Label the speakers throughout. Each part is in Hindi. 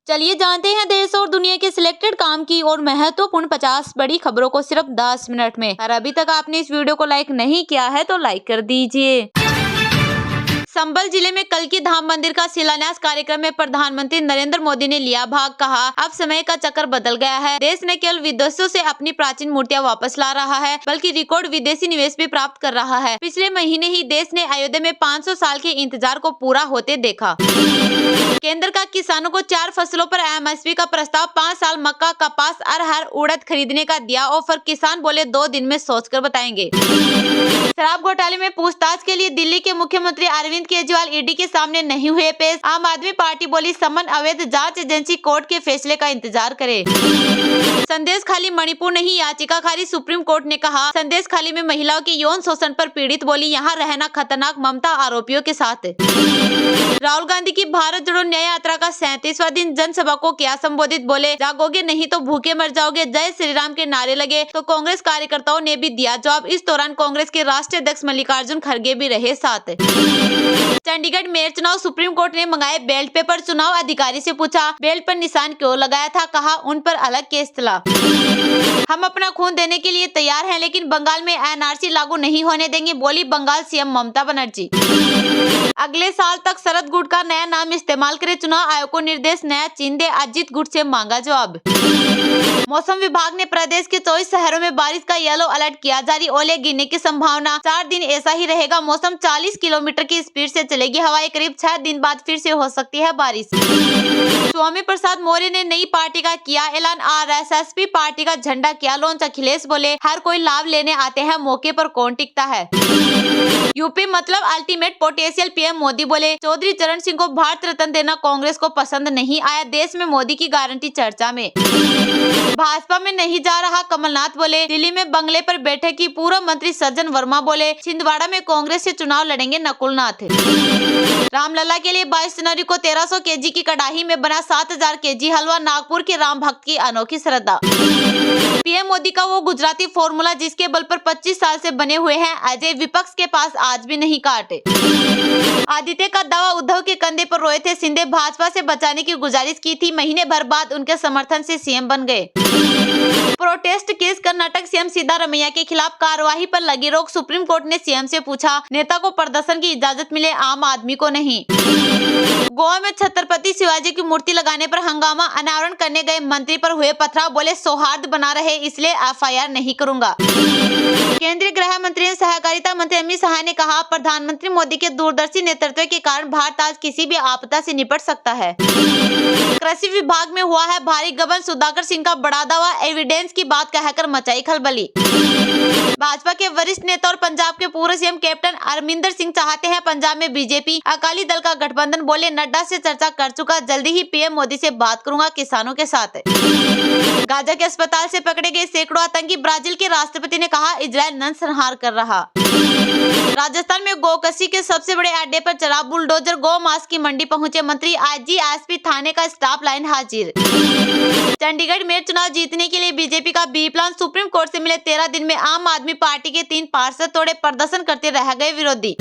Speaker 1: चलिए जानते हैं देश और दुनिया के सिलेक्टेड काम की और महत्वपूर्ण 50 बड़ी खबरों को सिर्फ 10 मिनट में। और अभी तक आपने इस वीडियो को लाइक नहीं किया है तो लाइक कर दीजिए। संभल जिले में कल की धाम मंदिर का शिलान्यास कार्यक्रम में प्रधानमंत्री नरेंद्र मोदी ने लिया भाग। कहा, अब समय का चक्र बदल गया है। देश न केवल विदेशों से अपनी प्राचीन मूर्तियां वापस ला रहा है बल्कि रिकॉर्ड विदेशी निवेश भी प्राप्त कर रहा है। पिछले महीने ही देश ने अयोध्या में 500 साल के इंतजार को पूरा होते देखा। केंद्र का किसानों को 4 फसलों पर एमएसपी का प्रस्ताव। 5 साल मक्का, कपास, अरहर, उड़द खरीदने का दिया ऑफर। किसान बोले 2 दिन में सोचकर बताएंगे। शराब घोटाले में पूछताछ के लिए दिल्ली के मुख्यमंत्री अरविंद केजरीवाल ईडी के सामने नहीं हुए पेश। आम आदमी पार्टी बोली समन अवैध जांच एजेंसी कोर्ट के फैसले का इंतजार करे। संदेश खाली मणिपुर नहीं, याचिका खारिज। सुप्रीम कोर्ट ने कहा, संदेश खाली में महिलाओं के यौन शोषण पर पीड़ित बोली यहाँ रहना खतरनाक। ममता आरोपियों के साथ। राहुल गांधी की भारत जोड़ो न्याय यात्रा का 37वां दिन। जनसभा को किया संबोधित, बोले जागोगे नहीं तो भूखे मर जाओगे। जय श्री राम के नारे लगे तो कांग्रेस कार्यकर्ताओं ने भी दिया जवाब। इस दौरान कांग्रेस के राष्ट्रीय अध्यक्ष मल्लिकार्जुन खड़गे भी रहे साथ। चंडीगढ़ मेयर चुनाव, सुप्रीम कोर्ट ने मंगाए बैलेट पेपर। चुनाव अधिकारी से पूछा बैलेट पर निशान क्यों लगाया था। कहा, उन पर अलग केस चला। हम अपना खून देने के लिए तैयार हैं लेकिन बंगाल में एनआरसी लागू नहीं होने देंगे, बोली बंगाल सीएम ममता बनर्जी। अगले साल तक शरद गुट का नया नाम इस्तेमाल करे। चुनाव आयोग को निर्देश, नया चिन्ह दे। अजीत गुट से मांगा जवाब। मौसम विभाग ने प्रदेश के 24 शहरों में बारिश का येलो अलर्ट किया जारी। ओले गिरने की संभावना। 4 दिन ऐसा ही रहेगा मौसम। 40 किलोमीटर की स्पीड से चलेगी हवाएं। करीब 6 दिन बाद फिर से हो सकती है बारिश। स्वामी प्रसाद मौर्य ने नई पार्टी का किया ऐलान। आरएसएस पार्टी का झंडा किया लॉन्च। अखिलेश बोले हर कोई लाभ लेने आते हैं, मौके पर कौन टिकता है। यूपी मतलब अल्टीमेट पोटेंशियल, पीएम मोदी बोले। चौधरी चरण सिंह को भारत रत्न देना कांग्रेस को पसंद नहीं आया। देश में मोदी की गारंटी चर्चा में। भाजपा में नहीं जा रहा, कमलनाथ बोले। दिल्ली में बंगले पर बैठे की पूर्व मंत्री सज्जन वर्मा बोले। छिंदवाड़ा में कांग्रेस से चुनाव लड़ेंगे नकुलनाथ। रामलला के लिए 22 जनवरी को 1300 केजी की कड़ाही में बना 7000 केजी हलवा। नागपुर के राम भक्त की अनोखी श्रद्धा। पीएम मोदी का वो गुजराती फॉर्मूला जिसके बल पर 25 साल से बने हुए हैं अजय, विपक्ष के पास आज भी नहीं काटे। आदित्य का दावा, उद्धव के कंधे पर रोए थे शिंदे। भाजपा से बचाने की गुजारिश की थी, महीने भर बाद उनके समर्थन से सीएम बन गए। Protest case, Karnataka CM Siddaramaiah के खिलाफ कार्यवाही पर लगी रोक। सुप्रीम कोर्ट ने सीएम से पूछा नेता को प्रदर्शन की इजाजत मिले, आम आदमी को नहीं। गोवा में छत्रपति शिवाजी की मूर्ति लगाने पर हंगामा। अनावरण करने गए मंत्री पर हुए पथराव, बोले सौहार्द बना रहे इसलिए एफआईआर नहीं करूंगा। केंद्रीय गृह मंत्री एवं सहकारिता मंत्री अमित शाह ने कहा, प्रधानमंत्री मोदी के दूरदर्शी नेतृत्व के कारण भारत आज किसी भी आपदा से निपट सकता है। कृषि विभाग में हुआ है भारी गबन। सुधाकर सिंह का बड़ा दावा, एविडेंस की बात कहकर मचाई खलबली। भाजपा के वरिष्ठ नेता और पंजाब के पूर्व सीएम कैप्टन अमरिंदर सिंह चाहते हैं पंजाब में बीजेपी अकाली दल का गठबंधन, बोले नड्डा से चर्चा कर चुका, जल्दी ही पीएम मोदी से बात करूंगा किसानों के साथ। गाजा के अस्पताल से पकड़े गए सैकड़ों आतंकी, ब्राजील के राष्ट्रपति ने कहा इजरायल नरसंहार कर रहा। राजस्थान में गोकशी के सबसे बड़े अड्डे पर चला बुलडोजर। गौ मांस की मंडी पहुंचे मंत्री। आईजीएसपी थाने का स्टाफ लाइन हाजिर। चंडीगढ़ में चुनाव जीतने के लिए बीजेपी का बी प्लान। सुप्रीम कोर्ट से मिले 13 दिन में आम आदमी पार्टी के 3 पार्षद तोड़े, प्रदर्शन करते रह गए विरोधी।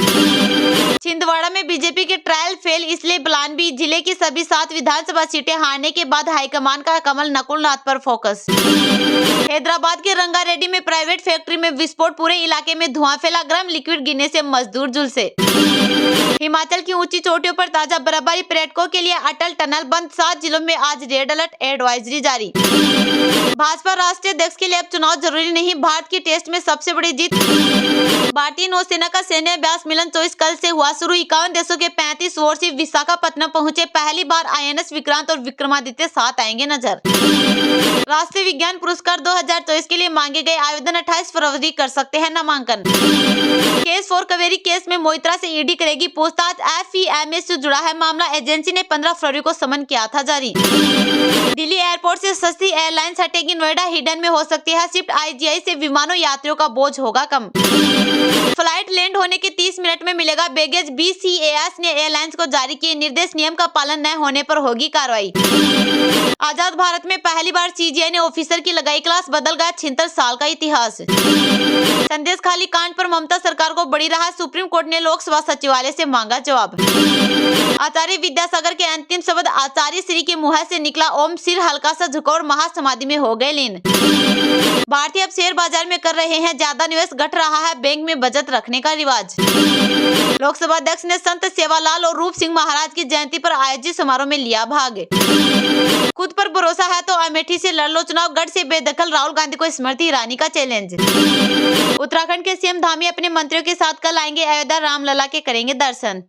Speaker 1: छिंदवाड़ा में बीजेपी के ट्रायल फेल, इसलिए प्लान बी। जिले की सभी 7 विधानसभा सीटें हारने के बाद हाईकमान का कमल नकुलनाथ पर फोकस। हैदराबाद के रंगारेड्डी में प्राइवेट फैक्ट्री में विस्फोट, पूरे इलाके में धुआं फैला। गर्म लिक्विड गिरने से मजदूर झुलसे। हिमाचल की ऊंची चोटियों पर ताजा बर्फबारी, पर्यटकों के लिए अटल टनल बंद। 7 जिलों में आज रेड अलर्ट एडवाइजरी जारी। भाजपा राष्ट्रीय अध्यक्ष के लिए अब चुनाव जरूरी नहीं, भारत की टेस्ट में सबसे बड़ी जीत। भारतीय नौसेना का सैन्य अभ्यास मिलन 24 कल से हुआ शुरू। 51 देशों के 35 वॉरशिप विशाखापत्तनम पहुंचे। पहली बार आईएनएस विक्रांत और विक्रमादित्य साथ आएंगे नजर। राष्ट्रीय विज्ञान पुरस्कार 2024 के लिए मांगे गए आवेदन 28 फरवरी कर सकते हैं नामांकन। केस फॉर कावेरी केस में मोहित्रा से ईडी करेगी पूछताछ। एफईएमएस से जुड़ा है मामला, एजेंसी ने 15 फरवरी को समन किया था जारी। दिल्ली एयरपोर्ट से सस्ती एयरलाइन एयरलाइंस हटेगी नोएडा हिडन में हो सकती है शिफ्ट, IGI से विमानों यात्रियों का बोझ होगा कम। फ्लाइट लैंड होने के 30 मिनट में मिलेगा बैगेज, BCAS ने एयरलाइंस को जारी किए निर्देश, नियम का पालन न होने पर होगी कार्रवाई। आजाद भारत में पहली बार CGI ने ऑफिसर की लगाई क्लास, बदल गया 76 साल का इतिहास। संदेश खाली कांड पर ममता सरकार को बड़ी राहत, सुप्रीम कोर्ट ने लोकसभा सचिवालय से मांगा जवाब। आचार्य विद्यासागर के अंतिम शब्द आचार्य श्री के मुंह से निकला ओम, सिर हल्का सा झुका और महासमाधि में हो गए लीन। भारतीय अब शेयर बाजार में कर रहे हैं ज्यादा निवेश, घट रहा है बैंक में बचत रखने का रिवाज। लोकसभा अध्यक्ष ने संत सेवालाल और रूप सिंह महाराज की जयंती पर आयोजित समारोह में लिया भाग। खुद पर भरोसा है तो अमेठी से लड़ लो चुनाव, गढ़ से बेदखल राहुल गांधी को स्मृति ईरानी का चैलेंज। उत्तराखंड के CM धामी अपने मंत्रियों के साथ कल आएंगे अयोध्या, रामलला के करेंगे दर्शन।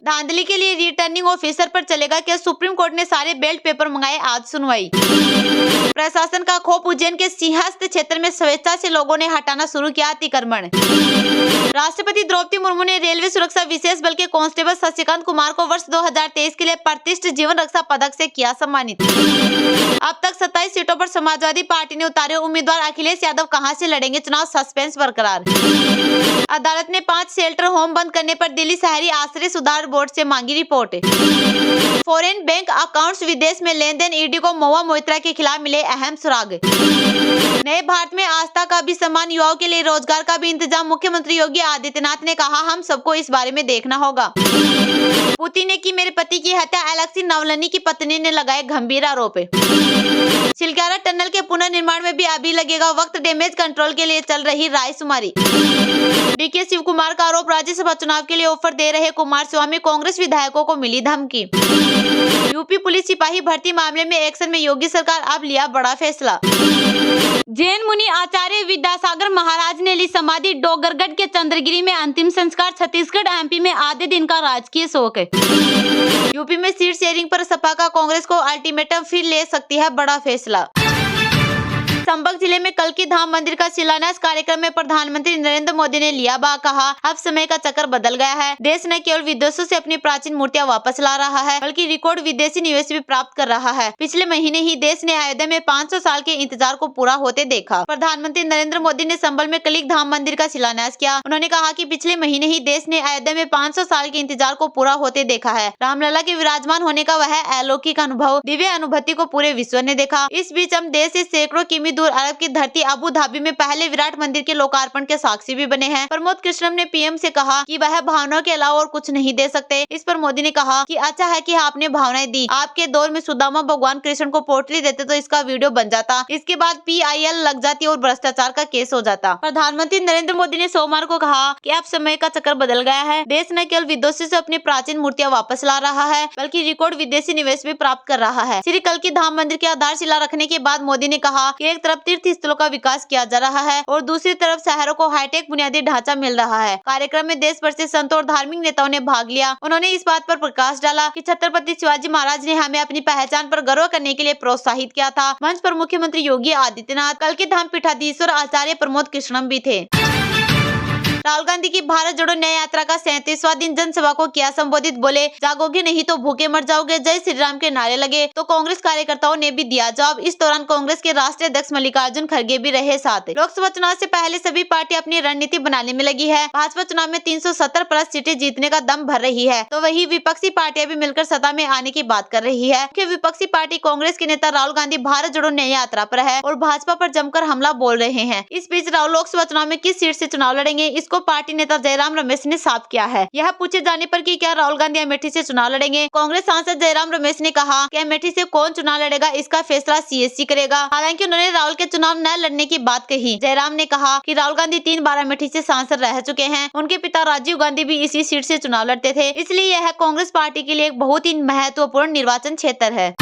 Speaker 1: धांधली के लिए रिटर्निंग ऑफिसर पर चलेगा क्या, सुप्रीम कोर्ट ने सारे बेल्ट पेपर मंगाए, आज सुनवाई। प्रशासन का खौफ, उज्जैन के सिंहस्थ क्षेत्र में स्वेच्छा से लोगों ने हटाना शुरू किया अतिक्रमण। राष्ट्रपति द्रौपदी मुर्मू ने रेलवे सुरक्षा विशेष बल के कांस्टेबल शशिकांत कुमार को वर्ष 2023 के लिए प्रतिष्ठित जीवन रक्षा पदक से किया सम्मानित। अब तक 27 सीटों पर समाजवादी पार्टी ने उतारे उम्मीदवार, अखिलेश यादव कहां से लड़ेंगे चुनाव, सस्पेंस बरकरार। अदालत ने 5 शेल्टर होम बंद करने पर दिल्ली शहरी आश्रय सुधार बोर्ड से मांगी रिपोर्ट। फॉरेन बैंक अकाउंट्स विदेश में लेन देन, ED को महुआ मोइत्रा के खिलाफ मिले अहम सुराग। नए भारत में आस्था का भी सम्मान, युवाओं के लिए रोजगार का भी इंतजाम, मुख्यमंत्री योगी आदित्यनाथ ने कहा हम सबको इस बारे में देखना होगा। पुतिन ने की मेरे पति की हत्या, एलेक्सी नावलनी की पत्नी ने लगाए गंभीर आरोप। चिलकारा टनल के पुनर्निर्माण में भी अभी लगेगा वक्त, डैमेज कंट्रोल के लिए चल रही रायशुमारी। DK शिव कुमार का आरोप, राज्यसभा चुनाव के लिए ऑफर दे रहे कुमारस्वामी, कांग्रेस विधायकों को मिली धमकी। यूपी पुलिस सिपाही भर्ती मामले में एक्शन में योगी सरकार, अब लिया बड़ा फैसला। जैन मुनि आचार्य विद्यासागर महाराज ने ली समाधि, डोगरगढ़ के चंद्रगिरी में अंतिम संस्कार। छत्तीसगढ़ MP में आधे दिन का राजकीय शोक। यूपी में सीट शेयरिंग पर सपा का कांग्रेस को अल्टीमेटम, फिर ले सकती है बड़ा फैसला। संभल जिले में कल की धाम मंदिर का शिलान्यास कार्यक्रम में प्रधानमंत्री नरेंद्र मोदी ने लिया भाग, कहा अब समय का चक्र बदल गया है, देश न केवल विदेशों से अपनी प्राचीन मूर्तियां वापस ला रहा है बल्कि रिकॉर्ड विदेशी निवेश भी प्राप्त कर रहा है। पिछले महीने ही देश ने अयोध्या में 500 साल के इंतजार को पूरा होते देखा। प्रधानमंत्री नरेंद्र मोदी ने संभल में कलिक धाम मंदिर का शिलान्यास किया। उन्होंने कहा कि पिछले महीने ही देश ने अयोध्या में 500 साल के इंतजार को पूरा होते देखा है। रामलला के विराजमान होने का वह अलौकिक अनुभव, दिव्य अनुभूति को पूरे विश्व ने देखा। इस बीच हम देश से सैकड़ों किमी दूर अरब की धरती अबू धाबी में पहले विराट मंदिर के लोकार्पण के साक्षी भी बने हैं। प्रमोद कृष्णम ने PM से कहा कि वह भावनाओं के अलावा और कुछ नहीं दे सकते। इस पर मोदी ने कहा कि अच्छा है कि आपने भावनाएं दी, आपके दौर में सुदामा भगवान कृष्ण को पोटली देते तो इसका वीडियो बन जाता, इसके बाद PIL लग जाती और भ्रष्टाचार का केस हो जाता। प्रधानमंत्री नरेंद्र मोदी ने सोमवार को कहा कि अब समय का चक्र बदल गया है, देश न केवल विदेशों से अपनी प्राचीन मूर्तियां वापस ला रहा है बल्कि रिकॉर्ड विदेशी निवेश भी प्राप्त कर रहा है। श्री कल की धाम मंदिर की आधारशिला रखने के बाद मोदी ने कहा कि एक तरफ तीर्थ स्थलों का विकास किया जा रहा है और दूसरी तरफ शहरों को हाईटेक बुनियादी ढांचा मिल रहा है। कार्यक्रम में देश भर से संतों और धार्मिक नेताओं ने भाग लिया। उन्होंने इस बात पर प्रकाश डाला कि छत्रपति शिवाजी महाराज ने हमें अपनी पहचान पर गर्व करने के लिए प्रोत्साहित किया था। मंच पर मुख्यमंत्री योगी आदित्यनाथ, कल के धाम पीठाधीश्वर आचार्य प्रमोद कृष्णम भी थे। राहुल गांधी की भारत जोड़ो न्याय यात्रा का 37वां दिन जनसभा को किया संबोधित, बोले जागोगे नहीं तो भूखे मर जाओगे, जय श्री राम के नारे लगे तो कांग्रेस कार्यकर्ताओं ने भी दिया जवाब। इस दौरान कांग्रेस के राष्ट्रीय अध्यक्ष मल्लिकार्जुन खड़गे भी रहे साथ। लोकसभा चुनाव से पहले सभी पार्टी अपनी रणनीति बनाने में लगी है। भाजपा चुनाव में 370 प्लस सीटें जीतने का दम भर रही है तो वही विपक्षी पार्टियां भी मिलकर सत्ता में आने की बात कर रही है। मुख्य विपक्षी पार्टी कांग्रेस के नेता राहुल गांधी भारत जोड़ो न्याय यात्रा पर है और भाजपा पर जमकर हमला बोल रहे हैं। इस बीच राहुल लोकसभा चुनाव में किस सीट से चुनाव लड़ेंगे इसको पार्टी नेता जयराम रमेश ने साफ किया है। यह पूछे जाने पर कि क्या राहुल गांधी अमेठी से चुनाव लड़ेंगे, कांग्रेस सांसद जयराम रमेश ने कहा कि अमेठी से कौन चुनाव लड़ेगा इसका फैसला CSC करेगा। हालांकि उन्होंने राहुल के चुनाव न लड़ने की बात कही। जयराम ने कहा कि राहुल गांधी 3 बार अमेठी से सांसद रह चुके हैं, उनके पिता राजीव गांधी भी इसी सीट से चुनाव लड़ते थे, इसलिए यह कांग्रेस पार्टी के लिए एक बहुत ही महत्वपूर्ण निर्वाचन क्षेत्र है।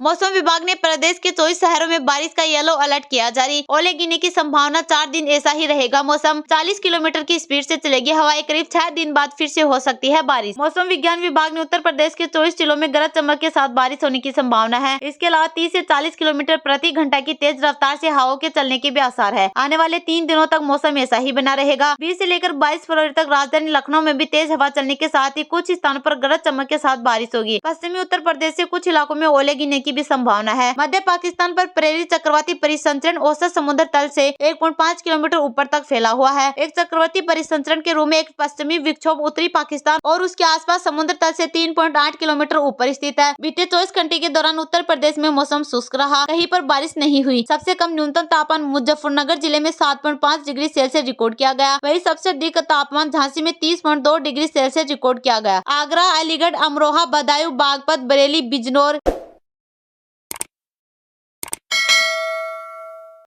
Speaker 1: मौसम विभाग ने प्रदेश के 24 शहरों में बारिश का येलो अलर्ट किया जारी। ओले गिरने की संभावना, 4 दिन ऐसा ही रहेगा मौसम। 40 किलोमीटर की स्पीड से चलेगी हवाएं, करीब 6 दिन बाद फिर से हो सकती है बारिश। मौसम विज्ञान विभाग ने उत्तर प्रदेश के 24 जिलों में गरज चमक के साथ बारिश होने की संभावना है। इसके अलावा 30 से 40 किलोमीटर प्रति घंटा की तेज रफ्तार से हवाओं के चलने के भी आसार है। आने वाले 3 दिनों तक मौसम ऐसा ही बना रहेगा। 20 से लेकर 22 फरवरी तक राजधानी लखनऊ में भी तेज हवा चलने के साथ ही कुछ स्थानों पर गरज चमक के साथ बारिश होगी। पश्चिमी उत्तर प्रदेश से कुछ इलाकों में ओले गिरने की भी संभावना है। मध्य पाकिस्तान पर प्रेरित चक्रवाती परिसंचरण औसत समुद्र तल से 1.5 किलोमीटर ऊपर तक फैला हुआ है। एक चक्रवाती परिसंचरण के रूप में एक पश्चिमी विक्षोभ उत्तरी पाकिस्तान और उसके आसपास समुद्र तल से 3.8 किलोमीटर ऊपर स्थित है। बीते 24 घंटे के दौरान उत्तर प्रदेश में मौसम शुष्क रहा, कहीं पर बारिश नहीं हुई। सबसे कम न्यूनतम तापमान मुजफ्फरनगर जिले में 7.5 डिग्री सेल्सियस रिकॉर्ड किया गया। वहीं सबसे अधिक तापमान झांसी में 30.2 डिग्री सेल्सियस रिकॉर्ड किया गया। आगरा, अलीगढ़, अमरोहा, बदायूं, बागपत, बरेली, बिजनौर,